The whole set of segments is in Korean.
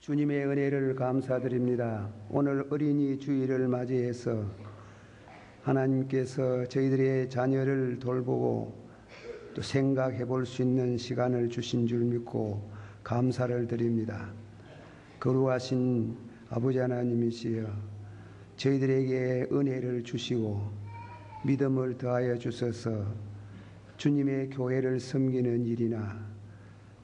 주님의 은혜를 감사드립니다. 오늘 어린이 주일을 맞이해서 하나님께서 저희들의 자녀를 돌보고 또 생각해 볼 수 있는 시간을 주신 줄 믿고 감사를 드립니다. 거룩하신 아버지 하나님이시여, 저희들에게 은혜를 주시고 믿음을 더하여 주셔서 주님의 교회를 섬기는 일이나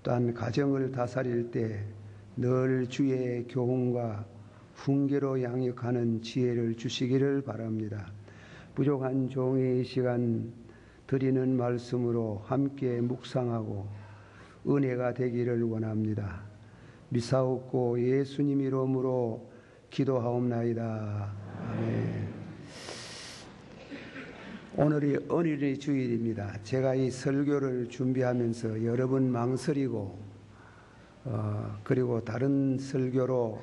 또한 가정을 다스릴 때 늘 주의 교훈과 훈계로 양육하는 지혜를 주시기를 바랍니다. 부족한 종의 시간 드리는 말씀으로 함께 묵상하고 은혜가 되기를 원합니다. 미사옵고 예수님 이름으로 기도하옵나이다. 아멘. 오늘이 어린이 주일입니다. 제가 이 설교를 준비하면서 여러 번 망설이고 그리고 다른 설교로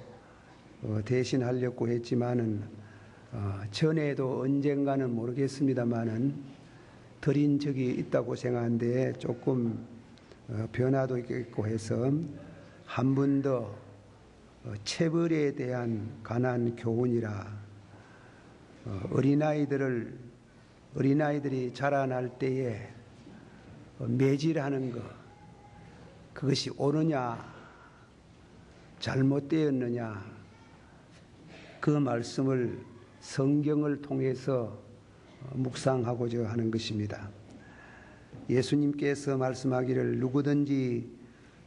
대신하려고 했지만은 전에도 언젠가는 모르겠습니다만은 드린 적이 있다고 생각하는데 조금 변화도 있고 해서 한 번 더 체벌에 대한 관한 교훈이라 어린아이들이 자라날 때에 매질하는 것, 그것이 옳으냐 잘못되었느냐, 그 말씀을 성경을 통해서 묵상하고자 하는 것입니다. 예수님께서 말씀하기를 누구든지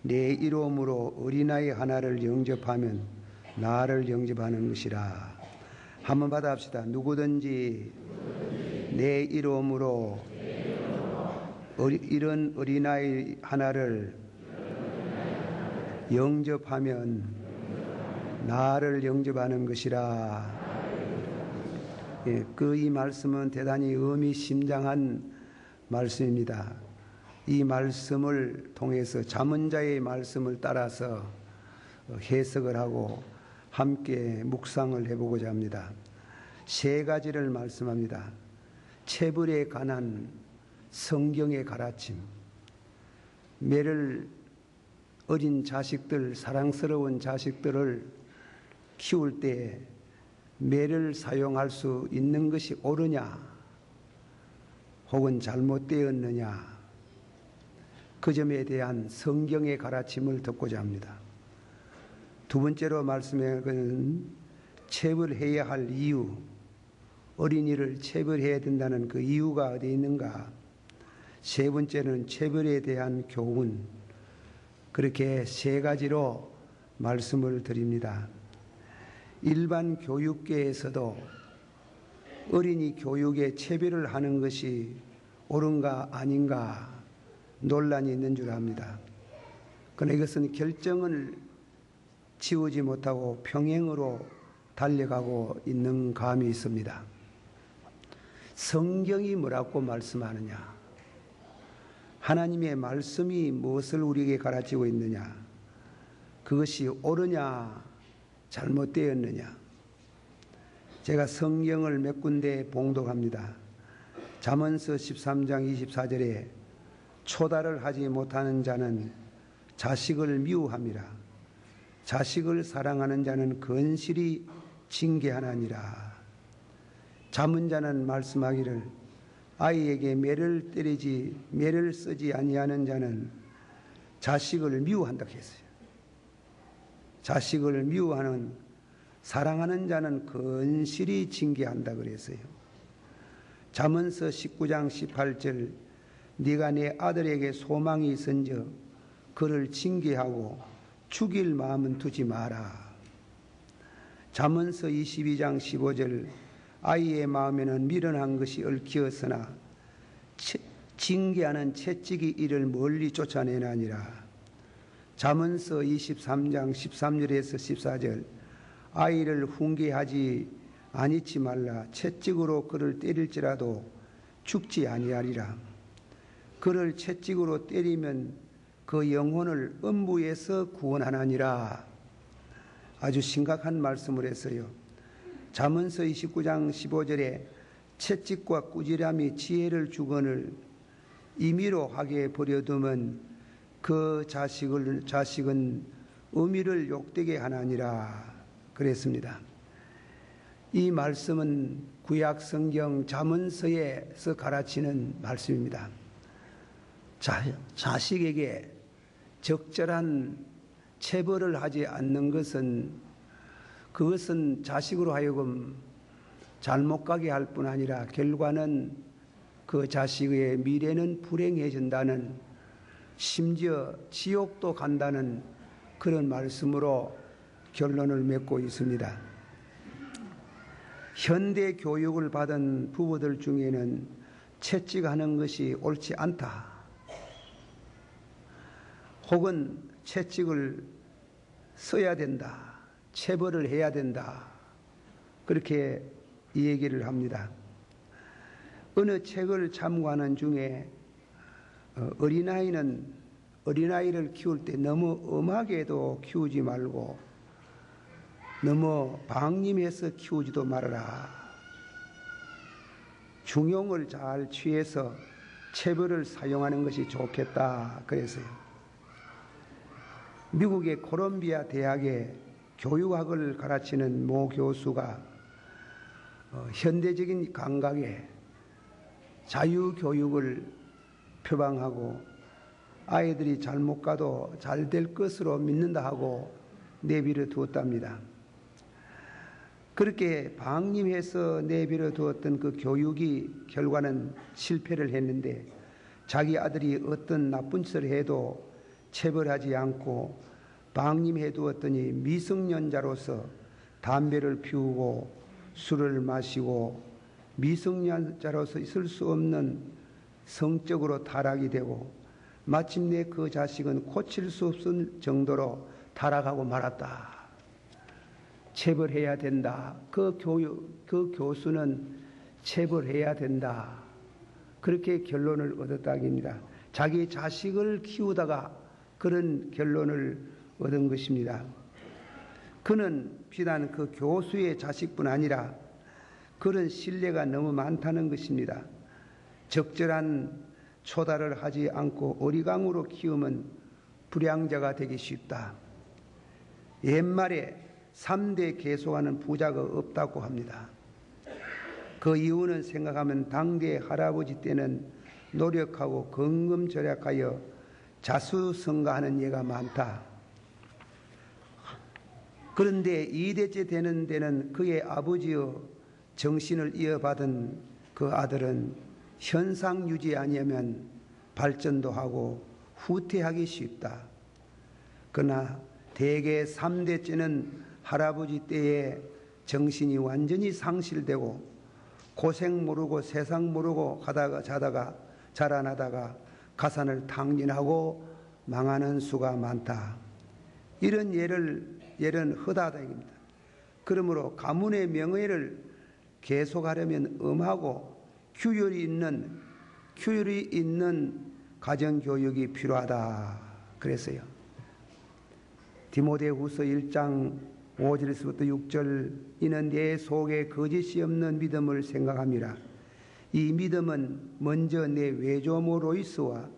내 이름으로 어린아이 하나를 영접하면 나를 영접하는 것이라. 한번 받아합시다. 누구든지 내 이름으로 이런 어린아이 하나를 영접하면 나를 영접하는 것이라. 이 말씀은 대단히 의미심장한 말씀입니다. 이 말씀을 통해서 잠언자의 말씀을 따라서 해석을 하고 함께 묵상을 해보고자 합니다. 세 가지를 말씀합니다. 체벌에 관한 성경의 가르침, 어린 자식들, 사랑스러운 자식들을 키울 때 매를 사용할 수 있는 것이 옳으냐 혹은 잘못되었느냐, 그 점에 대한 성경의 가르침을 듣고자 합니다. 두 번째로 말씀해 본 체벌해야 할 이유, 어린이를 체벌해야 된다는 그 이유가 어디 있는가. 세 번째는 체벌에 대한 교훈. 그렇게 세 가지로 말씀을 드립니다. 일반 교육계에서도 어린이 교육에 체벌을 하는 것이 옳은가 아닌가 논란이 있는 줄 압니다. 그러나 이것은 결정을 지우지 못하고 평행으로 달려가고 있는 감이 있습니다. 성경이 뭐라고 말씀하느냐, 하나님의 말씀이 무엇을 우리에게 가르치고 있느냐, 그것이 옳으냐 잘못되었느냐. 제가 성경을 몇 군데 봉독합니다. 잠언서 13장 24절에 초달을 하지 못하는 자는 자식을 미워함이라. 자식을 사랑하는 자는 건실히 징계하나니라. 잠언자는 말씀하기를 아이에게 매를 쓰지 아니하는 자는 자식을 미워한다 했어요. 자식을 미워하는, 사랑하는 자는 건실히 징계한다 그랬어요. 잠언서 19장 18절 네가 내 아들에게 소망이 있은즉 그를 징계하고 죽일 마음은 두지 마라. 잠언서 22장 15절 아이의 마음에는 미련한 것이 얽히었으나 징계하는 채찍이 이를 멀리 쫓아내나니라. 잠언서 23장 13절에서 14절 아이를 훈계하지 아니치 말라. 채찍으로 그를 때릴지라도 죽지 아니하리라. 그를 채찍으로 때리면 그 영혼을 음부에서 구원하나니라. 아주 심각한 말씀을 했어요. 잠언서 29장 15절에 채찍과 꾸지람이 지혜를 주거늘 임의로 하게 버려두면 그 자식은 어미를 욕되게 하나니라 그랬습니다. 이 말씀은 구약 성경 잠언서에서 가르치는 말씀입니다. 자식에게 적절한 체벌을 하지 않는 것은 그것은 자식으로 하여금 잘못 가게 할 뿐 아니라 결과는 그 자식의 미래는 불행해진다는, 심지어 지옥도 간다는 그런 말씀으로 결론을 맺고 있습니다. 현대 교육을 받은 부부들 중에는 채찍하는 것이 옳지 않다, 혹은 채찍을 써야 된다, 체벌을 해야 된다, 그렇게 이 얘기를 합니다. 어느 책을 참고하는 중에 어린아이를 키울 때 너무 엄하게도 키우지 말고 너무 방임해서 키우지도 말아라, 중용을 잘 취해서 체벌을 사용하는 것이 좋겠다 그랬어요. 미국의 콜롬비아 대학의 교육학을 가르치는 모 교수가 현대적인 감각에 자유교육을 표방하고 아이들이 잘못 가도 잘 될 것으로 믿는다 하고 내버려 두었답니다. 그렇게 방임해서 내버려 두었던 그 교육이 결과는 실패를 했는데, 자기 아들이 어떤 나쁜 짓을 해도 체벌하지 않고 방임해 두었더니 미성년자로서 담배를 피우고 술을 마시고 미성년자로서 있을 수 없는 성적으로 타락이 되고 마침내 그 자식은 고칠 수 없을 정도로 타락하고 말았다. 체벌해야 된다. 그 교수는 체벌해야 된다. 그렇게 결론을 얻었다입니다. 자기 자식을 키우다가 그런 결론을 얻은 것입니다. 그는 비단 그 교수의 자식뿐 아니라 그런 신뢰가 너무 많다는 것입니다. 적절한 초달을 하지 않고 어리광으로 키우면 불량자가 되기 쉽다. 옛말에 3대 계속하는 부자가 없다고 합니다. 그 이유는 생각하면 당대 할아버지 때는 노력하고 건금절약하여 자수성가하는 예가 많다. 그런데 2대째 되는 데는 그의 아버지의 정신을 이어받은 그 아들은 현상 유지 아니하면 발전도 하고 후퇴하기 쉽다. 그러나 대개 3대째는 할아버지 때에 정신이 완전히 상실되고 고생 모르고 세상 모르고 자다가 자라나다가 가산을 탕진하고 망하는 수가 많다. 이런 예는 허다하다입니다. 그러므로 가문의 명예를 계속하려면 엄하고 규율이 있는 가정교육이 필요하다 그랬어요. 디모데후서 1장 5절에서부터 6절, 이는 내 속에 거짓이 없는 믿음을 생각함이라. 이 믿음은 먼저 내 외조모 로이스와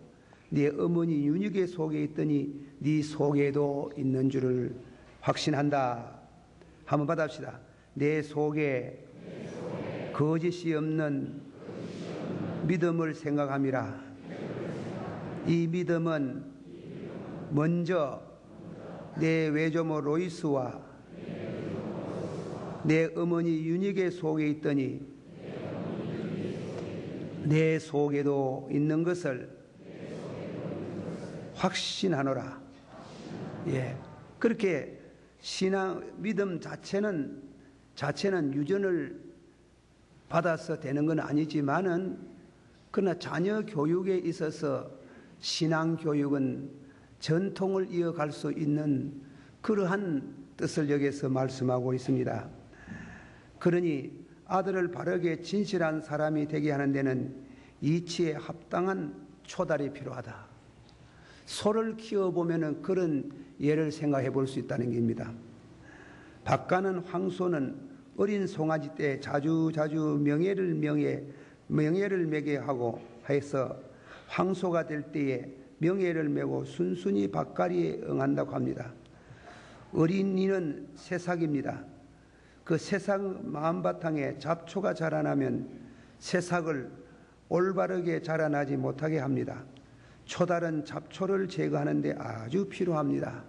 네 어머니 유니게 속에 있더니 네 속에도 있는 줄을 확신한다. 한번 받아봅시다. 내 속에 거짓이 없는 믿음을 생각함이라. 이 믿음은 먼저 내 외조모 로이스와 내 어머니 유니게 속에 있더니 내 속에도 있는 것을 확신하노라. 예, 그렇게 신앙 믿음 자체는 유전을 받아서 되는 건 아니지만은, 그러나 자녀 교육에 있어서 신앙 교육은 전통을 이어갈 수 있는 그러한 뜻을 여기서 말씀하고 있습니다. 그러니 아들을 바르게 진실한 사람이 되게 하는 데는 이치에 합당한 초달이 필요하다. 소를 키워보면 그런 예를 생각해 볼 수 있다는 겁니다. 박가는 황소는 어린 송아지 때 자주 명예를 매게 하고 해서 황소가 될 때에 명예를 메고 순순히 밭갈이에 응한다고 합니다. 어린이는 새싹입니다. 그 새싹 마음바탕에 잡초가 자라나면 새싹을 올바르게 자라나지 못하게 합니다. 초달은 잡초를 제거하는 데 아주 필요합니다.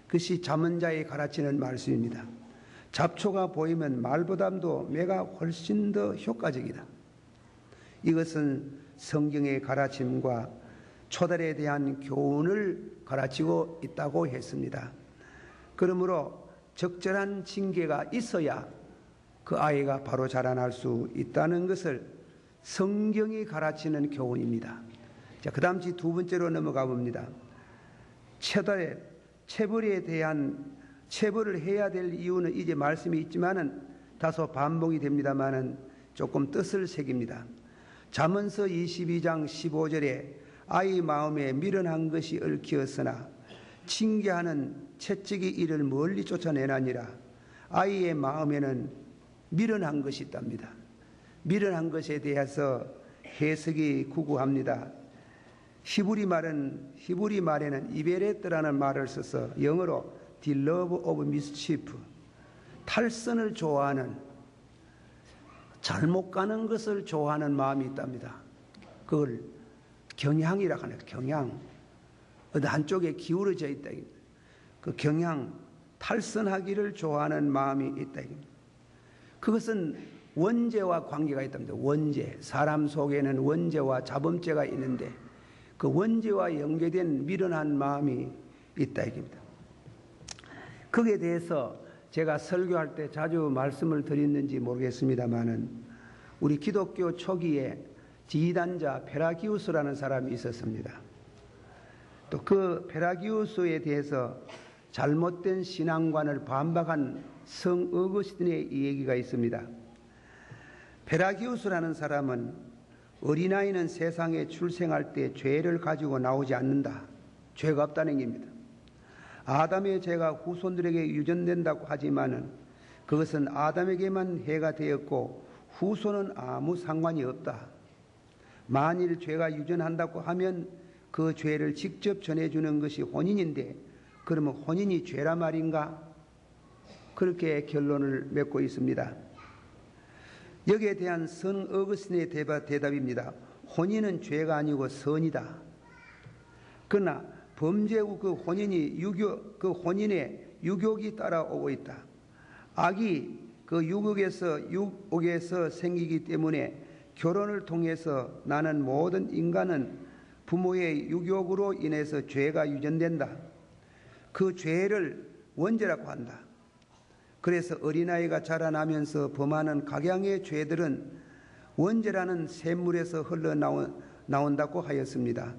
그것이 잠언자에 가르치는 말씀입니다. 잡초가 보이면 말보다도 매가 훨씬 더 효과적이다. 이것은 성경의 가르침과 초달에 대한 교훈을 가르치고 있다고 했습니다. 그러므로 적절한 징계가 있어야 그 아이가 바로 자라날 수 있다는 것을 성경이 가르치는 교훈입니다. 자, 그 다음 두 번째로 넘어가 봅니다. 체벌에 대한 체벌을 해야 될 이유는 이제 말씀이 있지만은 다소 반복이 됩니다만은 조금 뜻을 새깁니다. 잠언서 22장 15절에 아이 마음에 미련한 것이 얽히었으나 징계하는 채찍이 이를 멀리 쫓아내나니라. 아이의 마음에는 미련한 것이 있답니다. 미련한 것에 대해서 해석이 구구합니다. 히브리 말에는 이베레트라는 말을 써서 영어로 the love of mischief, 탈선을 좋아하는, 잘못 가는 것을 좋아하는 마음이 있답니다. 그걸 경향이라고 하네요. 경향. 어느 한쪽에 기울어져 있다. 그 경향, 탈선하기를 좋아하는 마음이 있다. 그것은 원죄와 관계가 있답니다. 원죄. 사람 속에는 원죄와 자범죄가 있는데 그 원죄와 연계된 미련한 마음이 있다. 이겁니다. 거기에 대해서 제가 설교할 때 자주 말씀을 드렸는지 모르겠습니다만은 우리 기독교 초기에 지휘단자 페라기우스라는 사람이 있었습니다. 또 그 페라기우스에 대해서 잘못된 신앙관을 반박한 성 어거스틴의 얘기가 있습니다. 페라기우스라는 사람은 어린아이는 세상에 출생할 때 죄를 가지고 나오지 않는다. 죄가 없다는 얘기입니다. 아담의 죄가 후손들에게 유전된다고 하지만은 그것은 아담에게만 해가 되었고 후손은 아무 상관이 없다. 만일 죄가 유전한다고 하면 그 죄를 직접 전해주는 것이 혼인인데 그러면 혼인이 죄라 말인가? 그렇게 결론을 맺고 있습니다. 여기에 대한 성 어거스틴의 대답입니다. 혼인은 죄가 아니고 선이다. 그러나 범죄 후 그 혼인의 유욕이 따라오고 있다. 악이 그 유혹에서 생기기 때문에 결혼을 통해서 나는 모든 인간은 부모의 유혹으로 인해서 죄가 유전된다. 그 죄를 원죄라고 한다. 그래서 어린아이가 자라나면서 범하는 각양의 죄들은 원죄라는 샘물에서 흘러나온다고 하였습니다.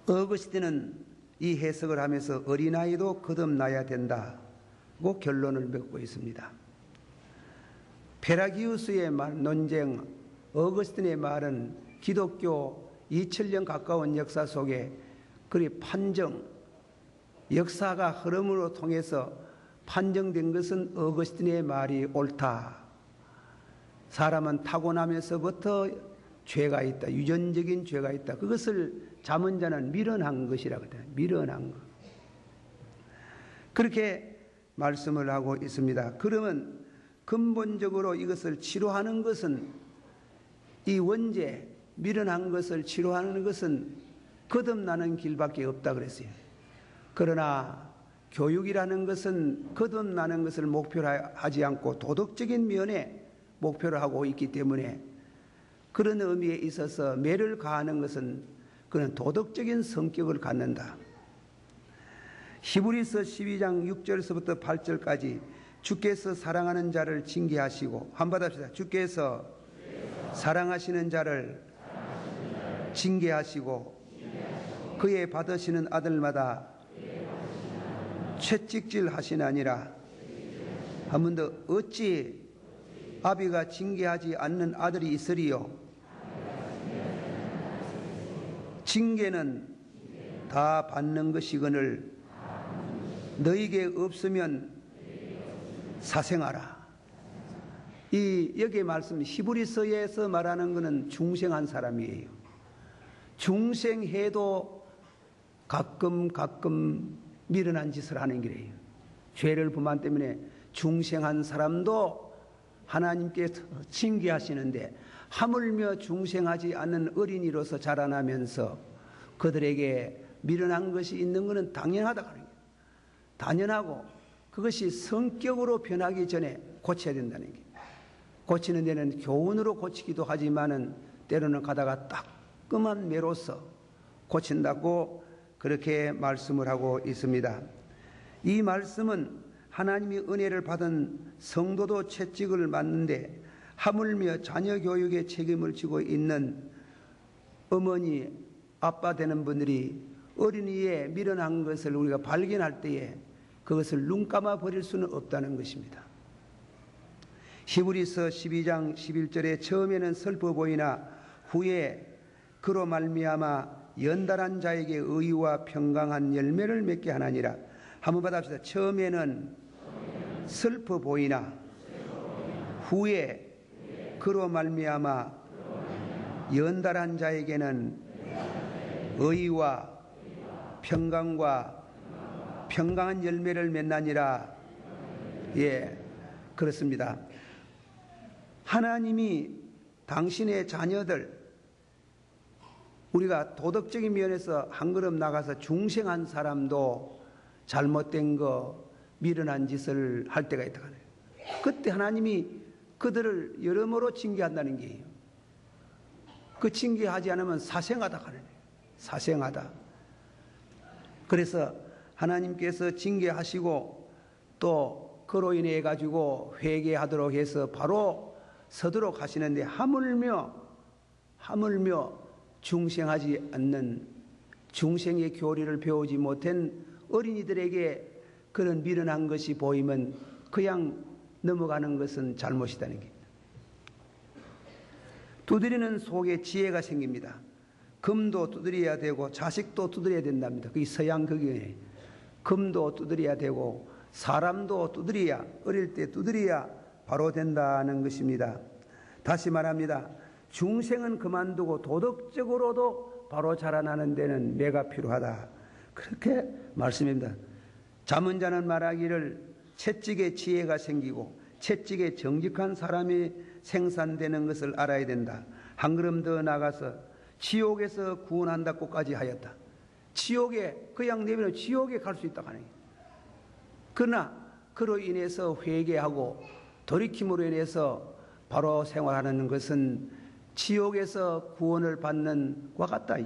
어거스틴은 이 해석을 하면서 어린아이도 거듭나야 된다고 결론을 맺고 있습니다. 페라기우스의 논쟁, 어거스틴의 말은 기독교 2000년 가까운 역사 속에 그리 판정, 역사가 흐름으로 통해서 판정된 것은 어거스틴의 말이 옳다. 사람은 타고나면서부터 죄가 있다. 유전적인 죄가 있다. 그것을 잠언자는 미련한 것이라고 해요. 미련한 것. 그렇게 말씀을 하고 있습니다. 그러면 근본적으로 이것을 치료하는 것은 이 원죄, 미련한 것을 치료하는 것은 거듭나는 길밖에 없다 그랬어요. 그러나 교육이라는 것은 거듭나는 것을 목표로 하지 않고 도덕적인 면에 목표를 하고 있기 때문에 그런 의미에 있어서 매를 가하는 것은 그런 도덕적인 성격을 갖는다. 히브리서 12장 6절에서부터 8절까지 주께서 사랑하는 자를 징계하시고 한번 합시다. 주께서 사랑하시는 자를 징계하시고 그의 받으시는 아들마다 채찍질 하시나니라. 한 번 더. 어찌 아비가 징계하지 않는 아들이 있으리요. 징계는 다 받는 것이거늘 너에게 없으면 사생하라. 여기에 말씀 히브리서에서 말하는 것은 중생한 사람이에요. 중생해도 가끔 미련한 짓을 하는 길이에요. 죄를 범한 때문에 중생한 사람도 하나님께서 징계하시는데 하물며 중생하지 않는 어린이로서 자라나면서 그들에게 미련한 것이 있는 것은 당연하다. 당연하고 그것이 성격으로 변하기 전에 고쳐야 된다는 게. 고치는 데는 교훈으로 고치기도 하지만은 때로는 가다가 따끔한 매로서 고친다고 그렇게 말씀을 하고 있습니다. 이 말씀은 하나님이 은혜를 받은 성도도 채찍을 맞는데 하물며 자녀 교육에 책임을 지고 있는 어머니, 아빠 되는 분들이 어린이의 미련한 것을 우리가 발견할 때에 그것을 눈 감아 버릴 수는 없다는 것입니다. 히브리서 12장 11절에 처음에는 슬퍼 보이나 후에 그로 말미암아 연달한 자에게 의와 평강한 열매를 맺게 하나니라. 한번 받아봅시다. 처음에는 슬퍼 보이나 후에 그로 말미암아 연달한 자에게는 의와 평강과 평강한 열매를 맺나니라. 예, 그렇습니다. 하나님이 당신의 자녀들, 우리가 도덕적인 면에서 한 걸음 나가서 중생한 사람도 잘못된 거, 미련한 짓을 할 때가 있다. 그때 하나님이 그들을 여러모로 징계한다는 게예요. 그 징계하지 않으면 사생하다 하는 거예요. 사생하다. 그래서 하나님께서 징계하시고 또 그로 인해 가지고 회개하도록 해서 바로 서도록 하시는데 하물며 중생하지 않는 중생의 교리를 배우지 못한 어린이들에게 그런 미련한 것이 보이면 그냥 넘어가는 것은 잘못이다는 겁니다. 두드리는 속에 지혜가 생깁니다. 금도 두드려야 되고 자식도 두드려야 된답니다. 그게 서양 극이에요. 금도 두드려야 되고 사람도 두드려야, 어릴 때 두드려야 바로 된다는 것입니다. 다시 말합니다. 중생은 그만두고 도덕적으로도 바로 자라나는 데는 매가 필요하다. 그렇게 말씀입니다. 잠언자는 말하기를 채찍에 지혜가 생기고 채찍에 정직한 사람이 생산되는 것을 알아야 된다. 한 걸음 더 나가서 지옥에서 구원한다고까지 하였다. 지옥에 그냥 내면 지옥에 갈 수 있다 하는 거예요. 그러나 그로 인해서 회개하고 돌이킴으로 인해서 바로 생활하는 것은 지옥에서 구원을 받는 것과 같다.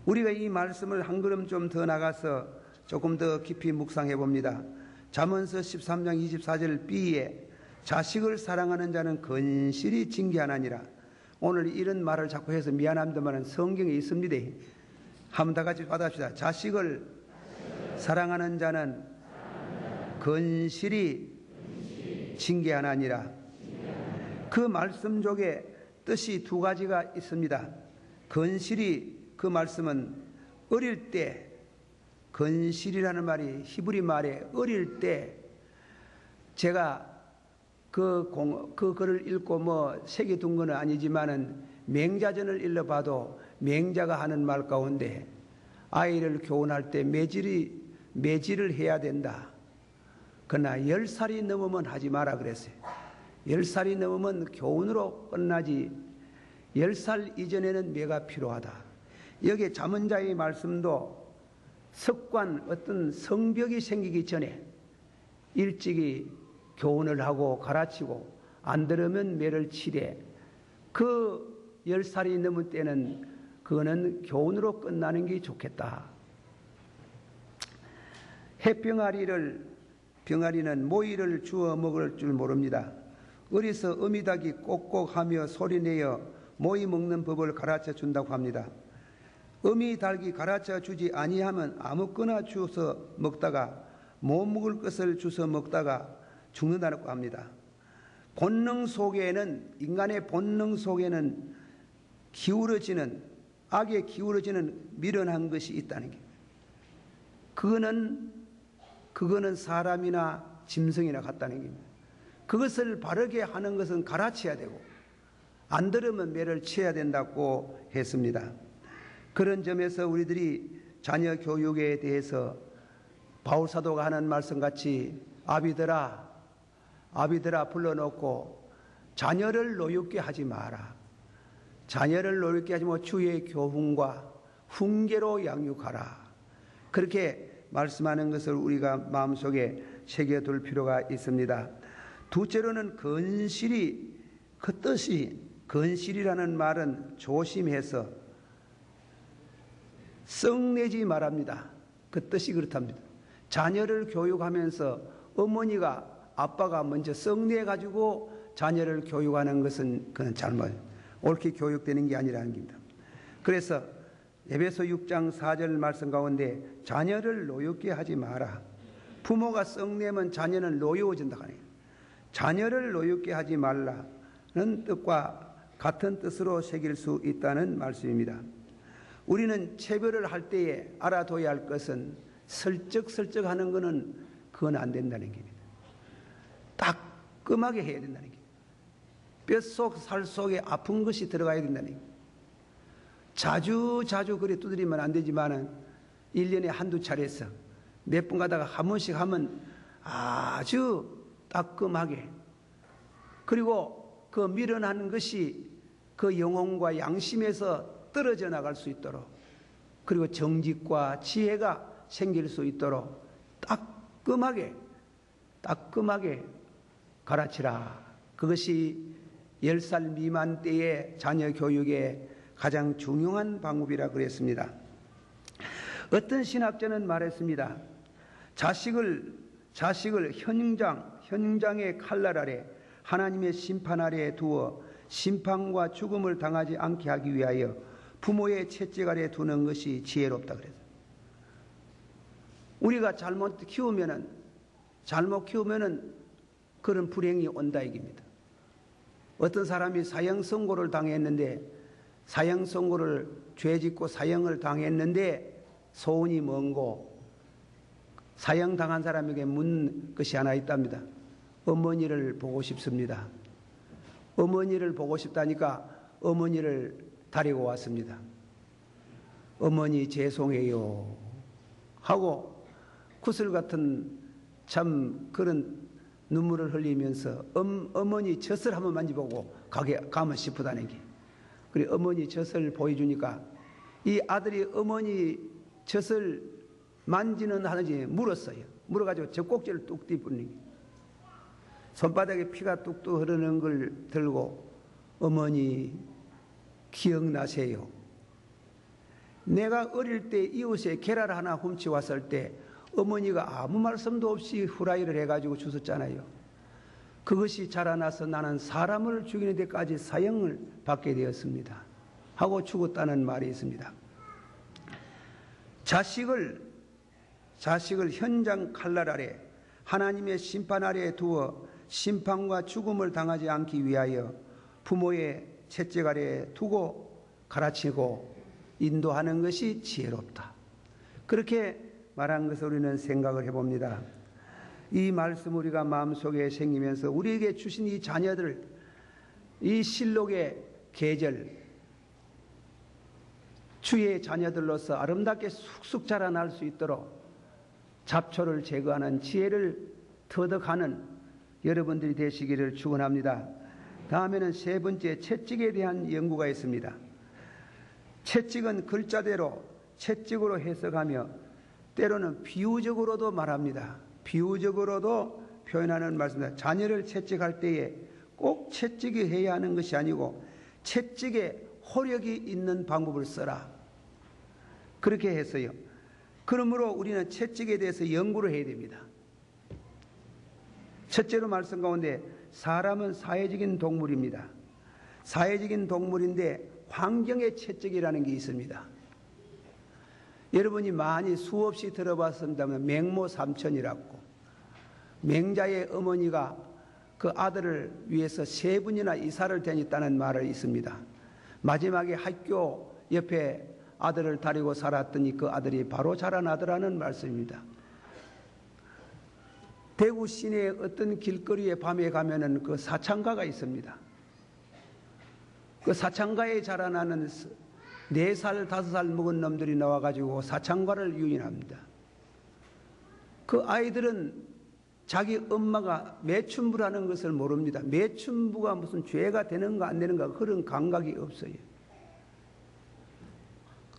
우리가 이 말씀을 한 걸음 좀 더 나가서 조금 더 깊이 묵상해 봅니다. 잠언서 13장 24절 B에 자식을 사랑하는 자는 건실히 징계하나니라. 오늘 이런 말을 자꾸 해서 미안합니다만 성경에 있습니다. 한번 다 같이 받아봅시다. 자식을 사랑하는 자는 건실히 징계하나니라. 그 말씀 속에 뜻이 두 가지가 있습니다. 건실히, 그 말씀은 어릴 때, 건실이라는 말이 히브리 말에 어릴 때, 제가 그 글을 읽고 색이 둔 건 아니지만은 맹자전을 읽어봐도 맹자가 하는 말 가운데 아이를 교훈할 때 매질을 해야 된다. 그러나 10살이 넘으면 하지 마라 그랬어요. 10살이 넘으면 교훈으로 끝나지 10살 이전에는 매가 필요하다. 여기에 잠언자의 말씀도 습관, 어떤 성벽이 생기기 전에 일찍이 교훈을 하고 가르치고 안 들으면 매를 치되 그 10살이 넘을 때는 그거는 교훈으로 끝나는 게 좋겠다. 병아리는 모이를 주워 먹을 줄 모릅니다. 어리서 어미닭이 꼭꼭하며 소리내어 모이 먹는 법을 가르쳐 준다고 합니다. 어미닭이 가르쳐 주지 아니하면 아무거나 주워서 먹다가 못 먹을 것을 주워 먹다가 죽는다고 합니다. 본능 속에는, 인간의 본능 속에는 악에 기울어지는 미련한 것이 있다는 게, 그거는 사람이나 짐승이나 같다는 겁니다. 그것을 바르게 하는 것은 가르쳐야 되고 안 들으면 매를 쳐야 된다고 했습니다. 그런 점에서 우리들이 자녀 교육에 대해서 바울 사도가 하는 말씀같이 아비들아 불러놓고 자녀를 노엽게 하지 마라. 자녀를 노엽게 하지 말고 주의 교훈과 훈계로 양육하라. 그렇게 말씀하는 것을 우리가 마음속에 새겨둘 필요가 있습니다. 둘째로는 건실이, 그 뜻이, 건실이라는 말은 조심해서 썩내지 말합니다. 그 뜻이 그렇답니다. 자녀를 교육하면서 어머니가, 아빠가 먼저 썩내가지고 자녀를 교육하는 것은 그건 잘못, 옳게 교육되는 게 아니라는 겁니다. 그래서 에베소 6장 4절 말씀 가운데 자녀를 노엽게 하지 마라. 부모가 썩내면 자녀는 노여워진다 하네요. 자녀를 노엽게 하지 말라는 뜻과 같은 뜻으로 새길 수 있다는 말씀입니다. 우리는 체별을 할 때에 알아둬야 할 것은 슬쩍슬쩍 하는 것은 그건 안 된다는 겁니다. 따끔하게 해야 된다는 겁니다. 뼛속 살 속에 아픈 것이 들어가야 된다는 겁니다. 자주 그래 두드리면 안 되지만은 1년에 한두 차례에서 몇 번 가다가 한 번씩 하면 아주 따끔하게, 그리고 그 밀어나는 것이 그 영혼과 양심에서 떨어져 나갈 수 있도록, 그리고 정직과 지혜가 생길 수 있도록 따끔하게 가르치라. 그것이 10살 미만 때의 자녀 교육의 가장 중요한 방법이라 그랬습니다. 어떤 신학자는 말했습니다. 자식을 현장의 칼날 아래, 하나님의 심판 아래에 두어 심판과 죽음을 당하지 않게 하기 위하여 부모의 채찍 아래에 두는 것이 지혜롭다 그랬어요. 우리가 잘못 키우면은 그런 불행이 온다 이깁니다. 어떤 사람이 사형 선고를 당했는데, 사형 선고를 죄 짓고 사형을 당했는데 소원이 먼고 사형 당한 사람에게 묻는 것이 하나 있답니다. 어머니를 보고 싶습니다. 어머니를 보고 싶다니까 어머니를 데리고 왔습니다. 어머니 죄송해요 하고 구슬 같은 참 그런 눈물을 흘리면서 어머니 젖을 한번 만져보고 가면 싶다는 게. 그래 어머니 젖을 보여주니까 이 아들이 어머니 젖을 만지는 하는지 물었어요. 물어가지고 젖꼭지를 뚝 띠뿌리는 게. 손바닥에 피가 뚝뚝 흐르는 걸 들고 어머니 기억나세요? 내가 어릴 때 이웃에 계란 하나 훔쳐왔을 때 어머니가 아무 말씀도 없이 후라이를 해가지고 주셨잖아요. 그것이 자라나서 나는 사람을 죽이는 데까지 사형을 받게 되었습니다 하고 죽었다는 말이 있습니다. 자식을 현장 칼날 아래, 하나님의 심판 아래에 두어 심판과 죽음을 당하지 않기 위하여 부모의 채찍 아래에 두고 가르치고 인도하는 것이 지혜롭다. 그렇게 말한 것을 우리는 생각을 해봅니다. 이 말씀 우리가 마음속에 생기면서 우리에게 주신 이 자녀들, 이 실록의 계절, 주의 자녀들로서 아름답게 쑥쑥 자라날 수 있도록 잡초를 제거하는 지혜를 터득하는 여러분들이 되시기를 축원합니다. 다음에는 세 번째, 채찍에 대한 연구가 있습니다. 채찍은 글자대로 채찍으로 해석하며 때로는 비유적으로도 말합니다. 비유적으로도 표현하는 말씀입니다. 자녀를 채찍할 때에 꼭 채찍이 해야 하는 것이 아니고 채찍에 호력이 있는 방법을 써라. 그렇게 했어요. 그러므로 우리는 채찍에 대해서 연구를 해야 됩니다. 첫째로 말씀 가운데 사람은 사회적인 동물입니다. 사회적인 동물인데 환경의 채찍이라는 게 있습니다. 여러분이 많이 수없이 들어봤습니다만 맹모 삼천이라고, 맹자의 어머니가 그 아들을 위해서 3분이나 이사를 다녔다는 말이 있습니다. 마지막에 학교 옆에 아들을 데리고 살았더니 그 아들이 바로 자라나더라는 말씀입니다. 대구 시내 어떤 길거리에 밤에 가면은 그 사창가가 있습니다. 그 사창가에 자라나는 4살, 5살 먹은 놈들이 나와가지고 사창과를 유인합니다. 그 아이들은 자기 엄마가 매춘부라는 것을 모릅니다. 매춘부가 무슨 죄가 되는가 안 되는가 그런 감각이 없어요.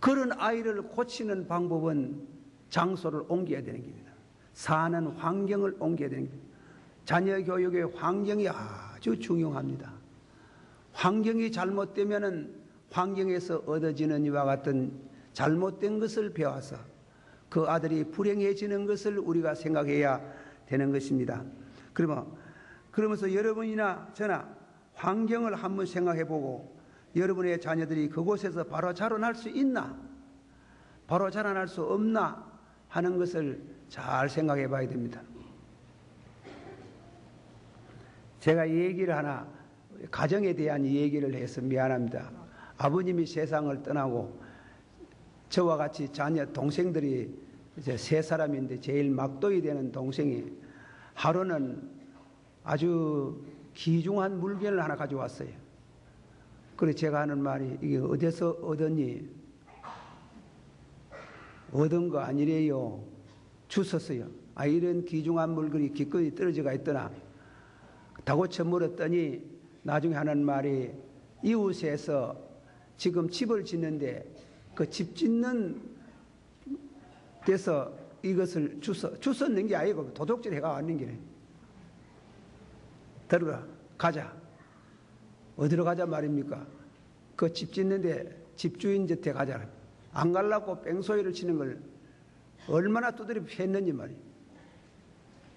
그런 아이를 고치는 방법은 장소를 옮겨야 되는 겁니다. 사는 환경을 옮겨야 되는 겁니다. 자녀 교육의 환경이 아주 중요합니다. 환경이 잘못되면은 환경에서 얻어지는 이와 같은 잘못된 것을 배워서 그 아들이 불행해지는 것을 우리가 생각해야 되는 것입니다. 그러면서 여러분이나 저나 환경을 한번 생각해 보고 여러분의 자녀들이 그곳에서 바로 자라날 수 있나, 바로 자라날 수 없나 하는 것을 잘 생각해 봐야 됩니다. 제가 얘기를 하나, 가정에 대한 얘기를 해서 미안합니다. 아버님이 세상을 떠나고 저와 같이 자녀 동생들이 이제 3사람인데 제일 막둥이 되는 동생이 하루는 아주 귀중한 물건을 하나 가져왔어요. 그래서 제가 하는 말이 이게 어디서 얻었니? 얻은 거 아니래요. 주웠어요. 아, 이런 귀중한 물건이 기꺼이 떨어져가 있더나. 다고쳐 물었더니 나중에 하는 말이 이웃에서 지금 집을 짓는데 그 집 짓는 데서 이것을 주웠는 게 아니고 도둑질 해가 왔는 게네. 들어가, 가자. 어디로 가자 말입니까? 그 집 짓는데 집주인 곁에 가자. 안 가려고 뺑소리를 치는 걸 얼마나 두드려 팼는지 말이야.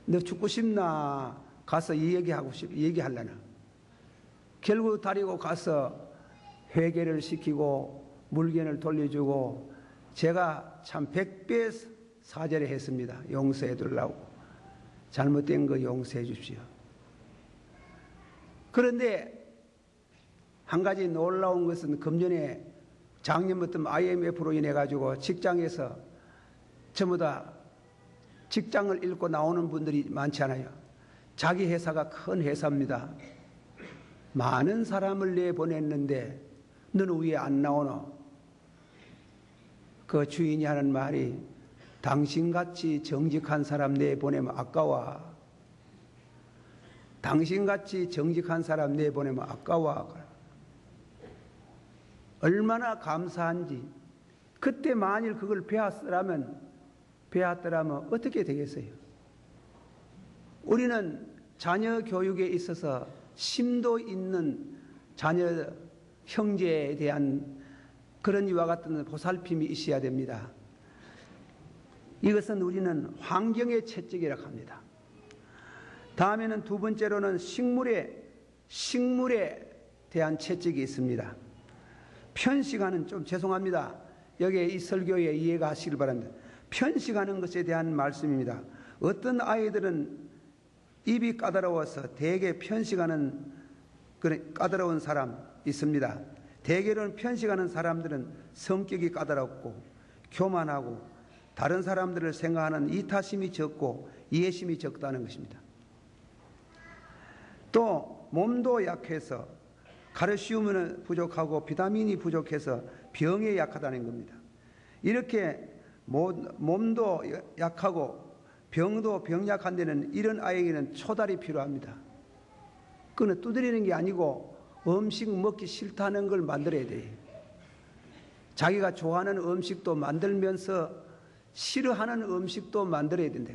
너 죽고 싶나? 가서 얘기하려나. 결국 데리고 가서 회개를 시키고 물건을 돌려주고 제가 참 100배 사죄를 했습니다. 용서해 두려고. 잘못된 거 용서해 주십시오. 그런데 한 가지 놀라운 것은 금년에 작년부터 IMF로 인해 가지고 직장에서 전부 다 직장을 잃고 나오는 분들이 많잖아요. 자기 회사가 큰 회사입니다. 많은 사람을 내보냈는데 너는 왜 안 나오노? 그 주인이 하는 말이 당신같이 정직한 사람 내보내면 아까워. 당신같이 정직한 사람 내보내면 아까워. 얼마나 감사한지. 그때 만일 그걸 배웠더라면 어떻게 되겠어요? 우리는 자녀 교육에 있어서 심도 있는 자녀 형제에 대한 그런 이와 같은 보살핌이 있어야 됩니다. 이것은 우리는 환경의 채찍이라고 합니다. 다음에는 두 번째로는 식물에 대한 채찍이 있습니다. 편식하는, 좀 죄송합니다. 여기에 이 설교에 이해가 하시길 바랍니다. 편식하는 것에 대한 말씀입니다. 어떤 아이들은 입이 까다로워서 대개 편식하는 그런 까다로운 사람 있습니다. 대개로는 편식하는 사람들은 성격이 까다롭고 교만하고 다른 사람들을 생각하는 이타심이 적고 이해심이 적다는 것입니다. 또 몸도 약해서 칼슘은 부족하고 비타민이 부족해서 병에 약하다는 겁니다. 이렇게 몸도 약하고 병도 병약한 데는 이런 아이에게는 초달이 필요합니다. 그건 두드리는 게 아니고 음식 먹기 싫다는 걸 만들어야 돼요. 자기가 좋아하는 음식도 만들면서 싫어하는 음식도 만들어야 된다.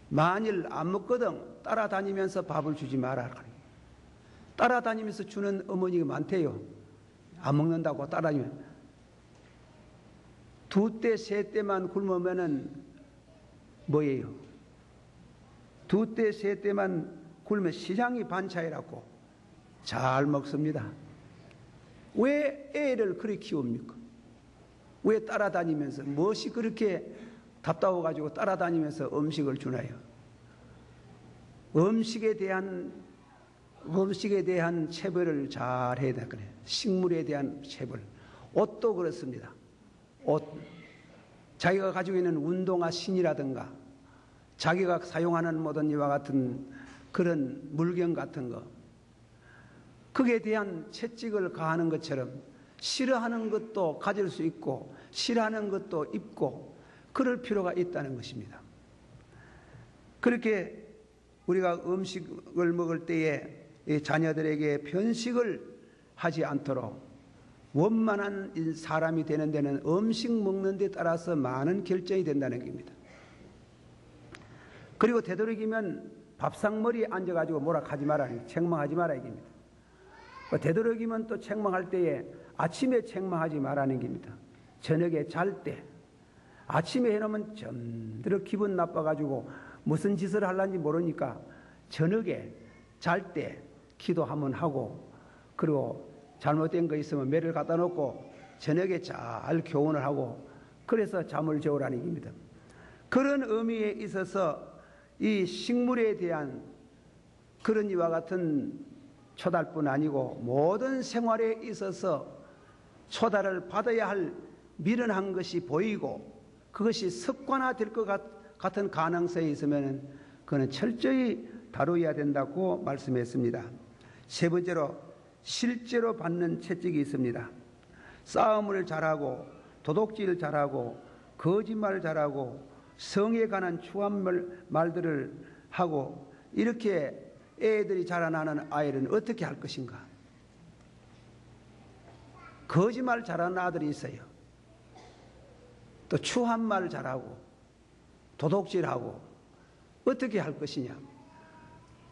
만일 안 먹거든 따라다니면서 밥을 주지 마라. 따라다니면서 주는 어머니가 많대요. 안 먹는다고 따라다니면. 2때, 3때만 굶으면은 뭐예요? 2때, 3때만 굶으면 시장이 반차이라고 잘 먹습니다. 왜 애를 그렇게 키웁니까? 왜 따라다니면서 무엇이 그렇게 답답해가지고 따라다니면서 음식을 주나요? 음식에 대한 체벌을 잘 해야 될 거예요. 식물에 대한 체벌. 옷도 그렇습니다. 옷. 자기가 가지고 있는 운동화 신이라든가 자기가 사용하는 모든 이와 같은 그런 물건 같은 거. 그에 대한 채찍을 가하는 것처럼 싫어하는 것도 가질 수 있고 싫어하는 것도 입고 그럴 필요가 있다는 것입니다. 그렇게 우리가 음식을 먹을 때에 자녀들에게 편식을 하지 않도록 원만한 사람이 되는 데는 음식 먹는 데 따라서 많은 결정이 된다는 겁니다. 그리고 되도록이면 밥상머리에 앉아가지고 뭐라 하지 마라, 책망하지 마라 이깁니다. 되도록이면 또 책망할 때에 아침에 책망하지 말라는 겁니다. 저녁에 잘 때 아침에 해놓으면 점들어 기분 나빠가지고 무슨 짓을 하려는지 모르니까 저녁에 잘 때 기도 한번 하고 그리고 잘못된 거 있으면 매를 갖다 놓고 저녁에 잘 교훈을 하고 그래서 잠을 재우라는 겁니다. 그런 의미에 있어서 이 식물에 대한 그런 이와 같은 초달뿐 아니고 모든 생활에 있어서 초달을 받아야 할 미련한 것이 보이고 그것이 습관화될 것 같은 가능성이 있으면 그는 철저히 다루어야 된다고 말씀했습니다. 세 번째로 실제로 받는 채찍이 있습니다. 싸움을 잘하고 도둑질 잘하고 거짓말 잘하고 성에 관한 추한 말들을 하고 이렇게 애들이 자라나는 아이는 어떻게 할 것인가? 거짓말 잘하는 아들이 있어요. 또 추한 말 잘하고 도둑질하고 어떻게 할 것이냐?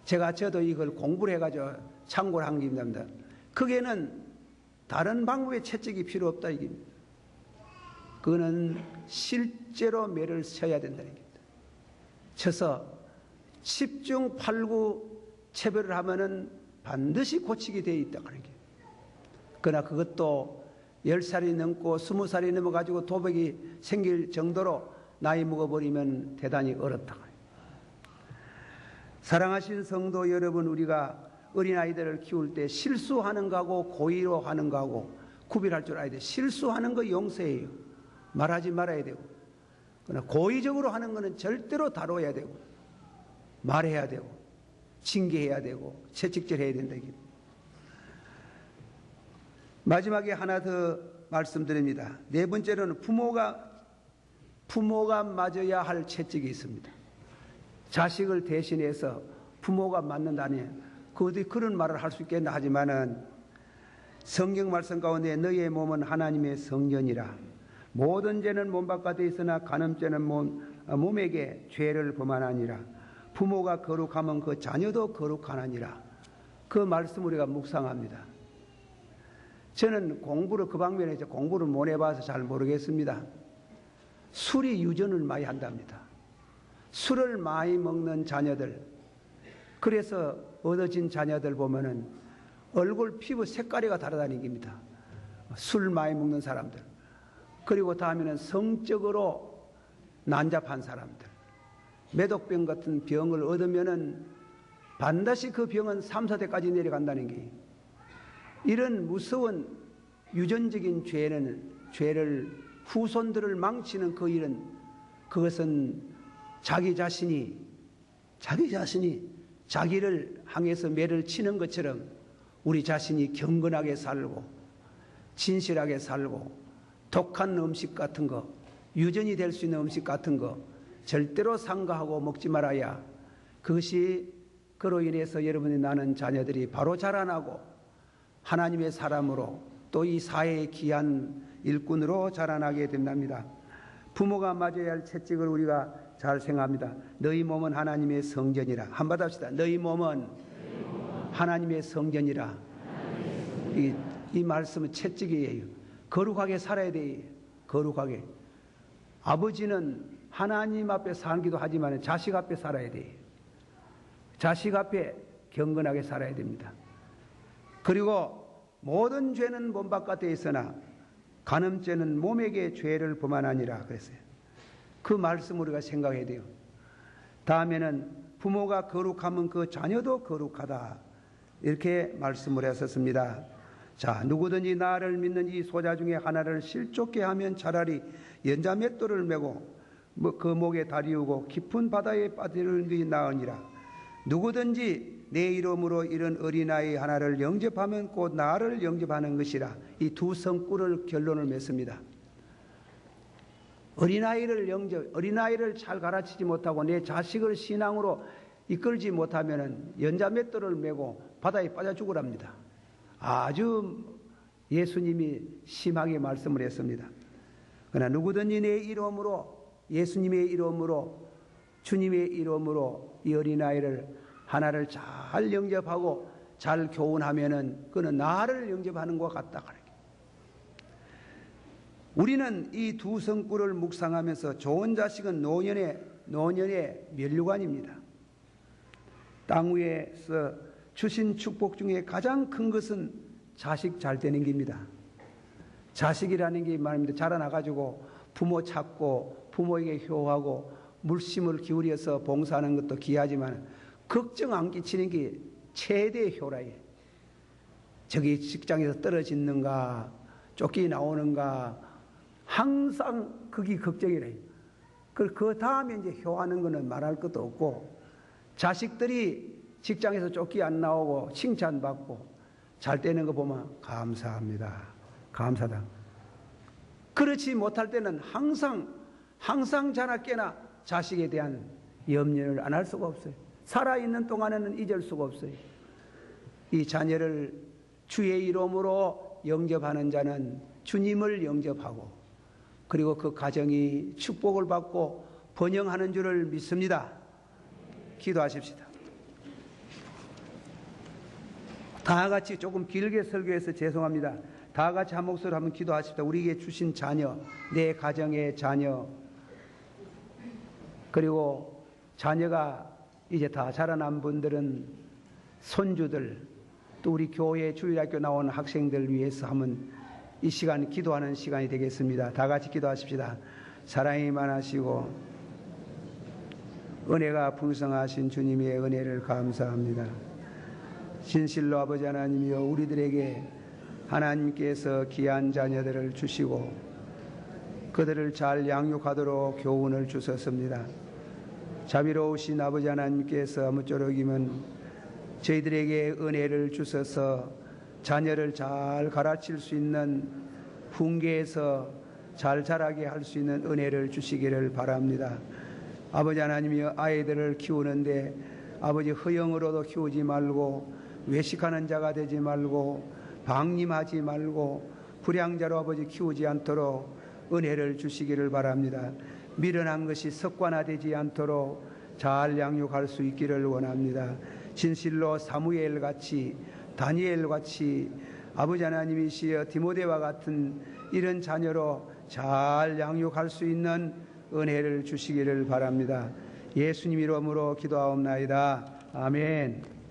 저도 이걸 공부를 해가지고 참고를 한 겁니다. 그게는 다른 방법의 채찍이 필요 없다 이깁니다. 그거는 실제로 매를 쳐야 된다는 겁니다. 쳐서 10중 8구 체별을 하면은 반드시 고치게 되어 있다는 게. 그러나 그것도 10살이 넘고 20살이 넘어가지고 도박이 생길 정도로 나이 먹어버리면 대단히 어렵다. 사랑하신 성도 여러분, 우리가 어린아이들을 키울 때 실수하는 거하고 고의로 하는 거하고 구별할 줄 알아야 돼요. 실수하는 거 용서해요. 말하지 말아야 되고. 그러나 고의적으로 하는 거는 절대로 다뤄야 되고 말해야 되고 징계해야 되고 채찍질해야 된다. 마지막에 하나 더 말씀드립니다. 네 번째로는 부모가 맞아야 할 채찍이 있습니다. 자식을 대신해서 부모가 맞는다니 어디 그런 말을 할 수 있겠나 하지만은 성경 말씀 가운데 너희의 몸은 하나님의 성전이라 모든 죄는 몸 바깥에 있으나 간음죄는 몸에게 죄를 범하나니라 부모가 거룩하면 그 자녀도 거룩하나니라. 그 말씀 우리가 묵상합니다. 저는 공부를 그 방면에 공부를 못 해봐서 잘 모르겠습니다. 술이 유전을 많이 한답니다. 술을 많이 먹는 자녀들, 그래서 얻어진 자녀들 보면은 얼굴 피부 색깔이가 다르다는 얘기입니다. 술 많이 먹는 사람들. 그리고 다음에는 성적으로 난잡한 사람들. 매독병 같은 병을 얻으면은 반드시 그 병은 3, 4대까지 내려간다는 게. 이런 무서운 유전적인 죄를 후손들을 망치는 그 일은 그것은 자기 자신이 자기를 향해서 매를 치는 것처럼 우리 자신이 경건하게 살고 진실하게 살고 독한 음식 같은 거, 유전이 될 수 있는 음식 같은 거 절대로 삼가하고 먹지 말아야 그것이 그로 인해서 여러분이 낳는 자녀들이 바로 자라나고 하나님의 사람으로 또 이 사회의 귀한 일꾼으로 자라나게 된답니다. 부모가 맞아야 할 채찍을 우리가 잘 생각합니다. 너희 몸은 하나님의 성전이라. 한번 합시다. 너희 몸은 하나님의 성전이라. 이 말씀은 채찍이에요. 거룩하게 살아야 돼요. 거룩하게. 아버지는 하나님 앞에 살기도 하지만 자식 앞에 살아야 돼요. 자식 앞에 경건하게 살아야 됩니다. 그리고 모든 죄는 몸 바깥에 있으나 간음죄는 몸에게 죄를 범하나니라 그랬어요. 그 말씀 우리가 생각해야 돼요. 다음에는 부모가 거룩하면 그 자녀도 거룩하다. 이렇게 말씀을 했었습니다. 자, 누구든지 나를 믿는 이 소자 중에 하나를 실족게 하면 차라리 연자 맷돌을 메고 그 목에 다리우고 깊은 바다에 빠뜨리는 것이 나으니라. 누구든지 내 이름으로 이런 어린아이 하나를 영접하면 곧 나를 영접하는 것이라. 이 두 성구를 결론을 맺습니다. 어린아이를 잘 가르치지 못하고 내 자식을 신앙으로 이끌지 못하면 연자맷돌을 메고 바다에 빠져 죽으랍니다. 아주 예수님이 심하게 말씀을 했습니다. 그러나 누구든지 내 이름으로, 예수님의 이름으로, 주님의 이름으로 이 어린아이를 하나를 잘 영접하고 잘 교훈하면은 그는 나를 영접하는 것 같다. 우리는 이 두 성구를 묵상하면서 좋은 자식은 노년의 면류관입니다. 땅 위에서 주신 축복 중에 가장 큰 것은 자식 잘 되는 겁니다. 자식이라는 게 말입니다. 자라나가지고 부모 찾고 부모에게 효하고 물심을 기울여서 봉사하는 것도 귀하지만 걱정 안 끼치는 게 최대의 효라예요. 저기 직장에서 떨어지는가 쫓기 나오는가 항상 그게 걱정이래요. 그 다음에 이제 효하는 거는 말할 것도 없고 자식들이 직장에서 쫓기 안 나오고 칭찬받고 잘 되는 거 보면 감사합니다. 감사다. 그렇지 못할 때는 항상 자나 깨나 자식에 대한 염려를 안 할 수가 없어요. 살아있는 동안에는 잊을 수가 없어요. 이 자녀를 주의 이름으로 영접하는 자는 주님을 영접하고 그리고 그 가정이 축복을 받고 번영하는 줄을 믿습니다. 기도하십시다. 다 같이 조금 길게 설교해서 죄송합니다. 다 같이 한 목소리로 한번 기도하십시다. 우리에게 주신 자녀, 내 가정의 자녀, 그리고 자녀가 이제 다 자라난 분들은 손주들, 또 우리 교회 주일학교 나온 학생들 위해서 한번 이 시간 기도하는 시간이 되겠습니다. 다 같이 기도하십시다. 사랑이 많으시고 은혜가 풍성하신 주님의 은혜를 감사합니다. 진실로 아버지 하나님이여 우리들에게 하나님께서 귀한 자녀들을 주시고 그들을 잘 양육하도록 교훈을 주셨습니다. 자비로우신 아버지 하나님께서 아무쪼록이면 저희들에게 은혜를 주셔서 자녀를 잘 가르칠 수 있는 훈계에서 잘 자라게 할 수 있는 은혜를 주시기를 바랍니다. 아버지 하나님이여 아이들을 키우는데 아버지 허영으로도 키우지 말고 외식하는 자가 되지 말고 방임하지 말고 불량자로 아버지 키우지 않도록 은혜를 주시기를 바랍니다. 미련한 것이 습관화되지 않도록 잘 양육할 수 있기를 원합니다. 진실로 사무엘같이 다니엘같이 아버지 하나님이시여 디모데와 같은 이런 자녀로 잘 양육할 수 있는 은혜를 주시기를 바랍니다. 예수님 이름으로 기도하옵나이다. 아멘.